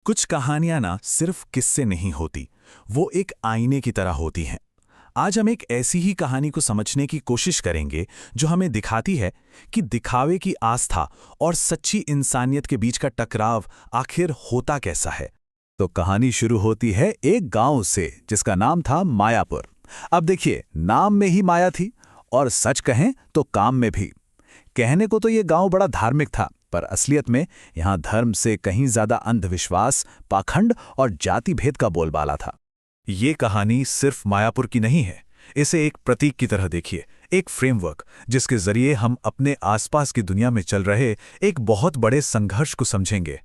कुछ कहानियां ना सिर्फ किस्से नहीं होती, वो एक आईने की तरह होती हैं। आज हम एक ऐसी ही कहानी को समझने की कोशिश करेंगे जो हमें दिखाती है कि दिखावे की आस्था और सच्ची इंसानियत के बीच का टकराव आखिर होता कैसा है। तो कहानी शुरू होती है एक गांव से जिसका नाम था मायापुर। अब देखिए, नाम में ही माया थी और सच कहें तो काम में भी। कहने को तो ये गांव बड़ा धार्मिक था, पर असलियत में यहाँ धर्म से कहीं ज्यादा अंधविश्वास, पाखंड और जाति भेद का बोलबाला था। ये कहानी सिर्फ मायापुर की नहीं है, इसे एक प्रतीक की तरह देखिए, एक फ्रेमवर्क जिसके जरिए हम अपने आसपास की दुनिया में चल रहे एक बहुत बड़े संघर्ष को समझेंगे।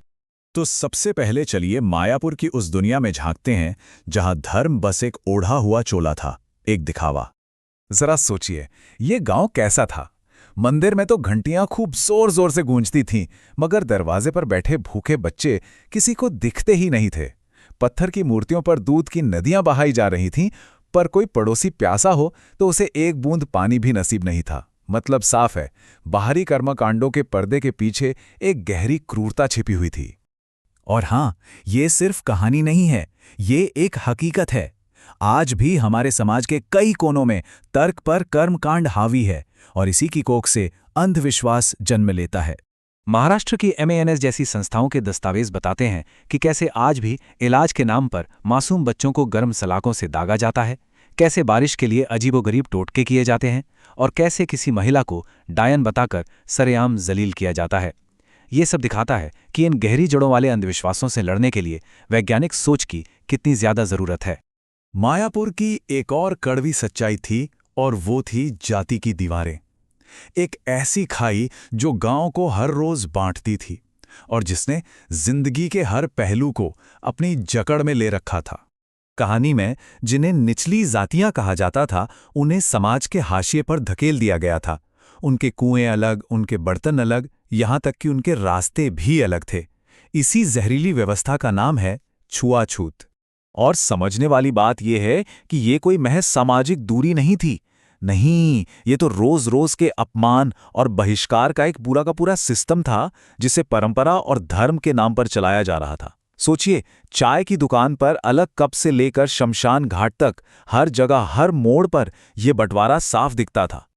तो सबसे पहले चलिए मायापुर की उस दुनिया में झांकते हैं जहां धर्म बस एक ओढ़ा हुआ चोला था, एक दिखावा। जरा सोचिए, ये गांव कैसा था। मंदिर में तो घंटियां खूब जोर जोर से गूंजती थीं, मगर दरवाजे पर बैठे भूखे बच्चे किसी को दिखते ही नहीं थे। पत्थर की मूर्तियों पर दूध की नदियां बहाई जा रही थीं, पर कोई पड़ोसी प्यासा हो तो उसे एक बूंद पानी भी नसीब नहीं था। मतलब साफ है, बाहरी कर्मकांडों के पर्दे के पीछे एक गहरी क्रूरता छिपी हुई थी। और हाँ, ये सिर्फ कहानी नहीं है, ये एक हकीकत है। आज भी हमारे समाज के कई कोनों में तर्क पर कर्मकांड हावी है और इसी की कोख से अंधविश्वास जन्म लेता है। महाराष्ट्र की MANS जैसी संस्थाओं के दस्तावेज बताते हैं कि कैसे आज भी इलाज के नाम पर मासूम बच्चों को गर्म सलाखों से दागा जाता है, कैसे बारिश के लिए अजीबोगरीब टोटके किए जाते हैं और कैसे किसी महिला को डायन बताकर सरेआम जलील किया जाता है। ये सब दिखाता है कि इन गहरी जड़ों वाले अंधविश्वासों से लड़ने के लिए वैज्ञानिक सोच की कितनी ज्यादा जरूरत है। मायापुर की एक और कड़वी सच्चाई थी और वो थी जाति की दीवारें। एक ऐसी खाई जो गांव को हर रोज बांटती थी और जिसने जिंदगी के हर पहलू को अपनी जकड़ में ले रखा था। कहानी में जिन्हें निचली जातियां कहा जाता था, उन्हें समाज के हाशिए पर धकेल दिया गया था। उनके कुएं अलग, उनके बर्तन अलग, यहां तक कि उनके रास्ते भी अलग थे। इसी जहरीली व्यवस्था का नाम है छुआछूत। और समझने वाली बात यह है कि ये कोई महज सामाजिक दूरी नहीं थी। नहीं, ये तो रोज रोज के अपमान और बहिष्कार का एक पूरा का पूरा सिस्टम था, जिसे परंपरा और धर्म के नाम पर चलाया जा रहा था। सोचिए, चाय की दुकान पर अलग कप से लेकर शमशान घाट तक हर जगह, हर मोड़ पर यह बंटवारा साफ दिखता था।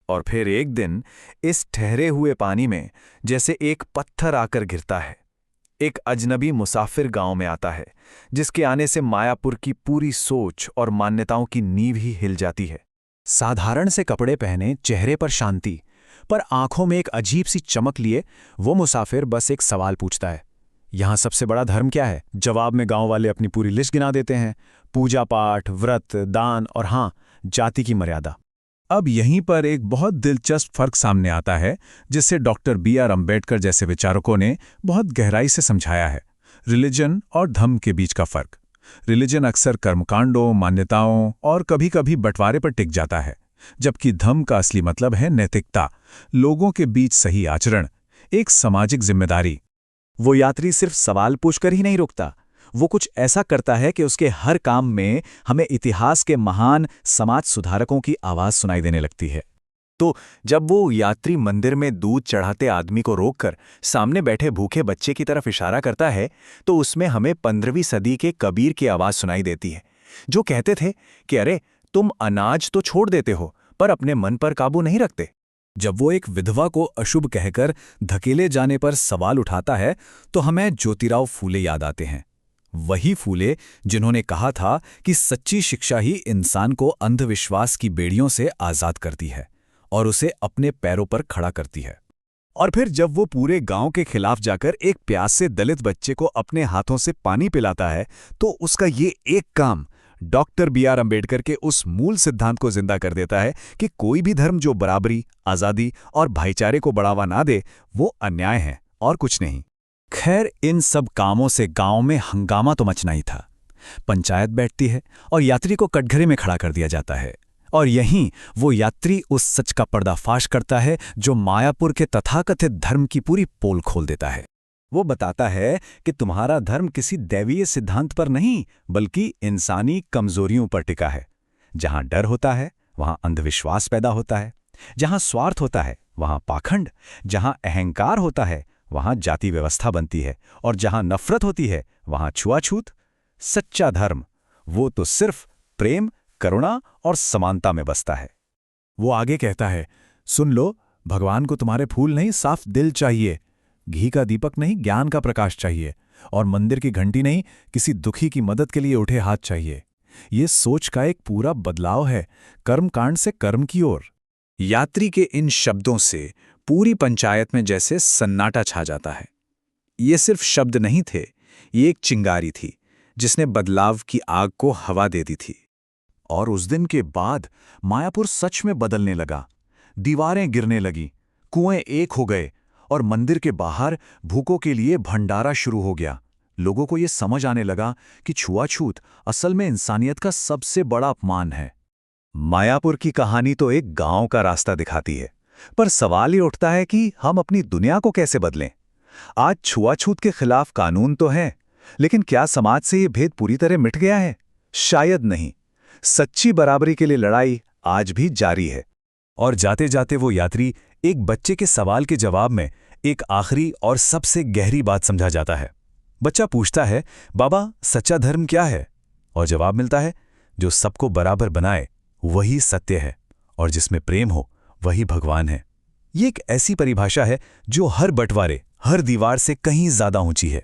और फिर एक दिन इस ठहरे हुए पानी में जैसे एक पत्थर आकर गिरता है। एक अजनबी मुसाफिर गांव में आता है, जिसके आने से मायापुर की पूरी सोच और मान्यताओं की नींव ही हिल जाती है। साधारण से कपड़े पहने, चेहरे पर शांति, पर आंखों में एक अजीब सी चमक लिए वो मुसाफिर बस एक सवाल पूछता है, यहां सबसे बड़ा धर्म क्या है? जवाब में गांव वाले अपनी पूरी लिस्ट गिना देते हैं। पूजा पाठ, व्रत, दान और हां, जाति की मर्यादा। अब यहीं पर एक बहुत दिलचस्प फर्क सामने आता है, जिसे डॉक्टर BR अम्बेडकर जैसे विचारकों ने बहुत गहराई से समझाया है। रिलीजन और धर्म के बीच का फर्क। रिलीजन अक्सर कर्मकांडों, मान्यताओं और कभी-कभी बंटवारे पर टिक जाता है, जबकि धर्म का असली मतलब है नैतिकता, लोगों के बीच सही आचरण, एक सामाजिक जिम्मेदारी। वो यात्री सिर्फ सवाल पूछकर ही नहीं रुकता, वो कुछ ऐसा करता है कि उसके हर काम में हमें इतिहास के महान समाज सुधारकों की आवाज सुनाई देने लगती है। तो जब वो यात्री मंदिर में दूध चढ़ाते आदमी को रोककर सामने बैठे भूखे बच्चे की तरफ इशारा करता है, तो उसमें हमें 15वीं सदी के कबीर की आवाज सुनाई देती है, जो कहते थे कि अरे, तुम अनाज तो छोड़ देते हो, पर अपने मन पर काबू नहीं रखते। जब वो एक विधवा को अशुभ कहकर धकेले जाने पर सवाल उठाता है, तो हमें ज्योतिराव फूले याद आते हैं। वही फूले जिन्होंने कहा था कि सच्ची शिक्षा ही इंसान को अंधविश्वास की बेड़ियों से आजाद करती है और उसे अपने पैरों पर खड़ा करती है। और फिर जब वो पूरे गांव के खिलाफ जाकर एक प्यास से दलित बच्चे को अपने हाथों से पानी पिलाता है, तो उसका ये एक काम डॉक्टर BR अम्बेडकर के उस मूल सिद्धांत को जिंदा कर देता है कि कोई भी धर्म जो बराबरी, आजादी और भाईचारे को बढ़ावा ना दे, वो अन्याय है और कुछ नहीं। खैर, इन सब कामों से गांव में हंगामा तो मचना ही था। पंचायत बैठती है और यात्री को कटघरे में खड़ा कर दिया जाता है। और यहीं वो यात्री उस सच का पर्दाफाश करता है जो मायापुर के तथाकथित धर्म की पूरी पोल खोल देता है। वो बताता है कि तुम्हारा धर्म किसी दैवीय सिद्धांत पर नहीं, बल्कि इंसानी कमजोरियों पर टिका है। जहां डर होता है, वहां अंधविश्वास पैदा होता है। जहां स्वार्थ होता है, वहां पाखंड। जहां अहंकार होता है, वहां जाति व्यवस्था बनती है, और जहां नफरत होती है वहां छुआछूत। सच्चा धर्म वो तो सिर्फ प्रेम, करुणा और समानता में बसता है। वो आगे कहता है, सुन लो, भगवान को तुम्हारे फूल नहीं, साफ दिल चाहिए। घी का दीपक नहीं, ज्ञान का प्रकाश चाहिए। और मंदिर की घंटी नहीं, किसी दुखी की मदद के लिए उठे हाथ चाहिए। ये सोच का एक पूरा बदलाव है, कर्मकांड से कर्म की ओर। यात्री के इन शब्दों से पूरी पंचायत में जैसे सन्नाटा छा जाता है। ये सिर्फ शब्द नहीं थे, ये एक चिंगारी थी जिसने बदलाव की आग को हवा दे दी थी। और उस दिन के बाद मायापुर सच में बदलने लगा। दीवारें गिरने लगी, कुएं एक हो गए, और मंदिर के बाहर भूखों के लिए भंडारा शुरू हो गया। लोगों को ये समझ आने लगा कि छुआछूत असल में इंसानियत का सबसे बड़ा अपमान है। मायापुर की कहानी तो एक गांव का रास्ता दिखाती है, पर सवाल ये उठता है कि हम अपनी दुनिया को कैसे बदलें? आज छुआछूत के खिलाफ कानून तो हैं, लेकिन क्या समाज से ये भेद पूरी तरह मिट गया है? शायद नहीं। सच्ची बराबरी के लिए लड़ाई आज भी जारी है। और जाते जाते वो यात्री एक बच्चे के सवाल के जवाब में एक आखिरी और सबसे गहरी बात समझा जाता है। बच्चा पूछता है, बाबा सच्चा धर्म क्या है? और जवाब मिलता है, जो सबको बराबर बनाए वही सत्य है, और जिसमें प्रेम हो वही भगवान है। ये एक ऐसी परिभाषा है जो हर बंटवारे, हर दीवार से कहीं ज्यादा ऊंची है।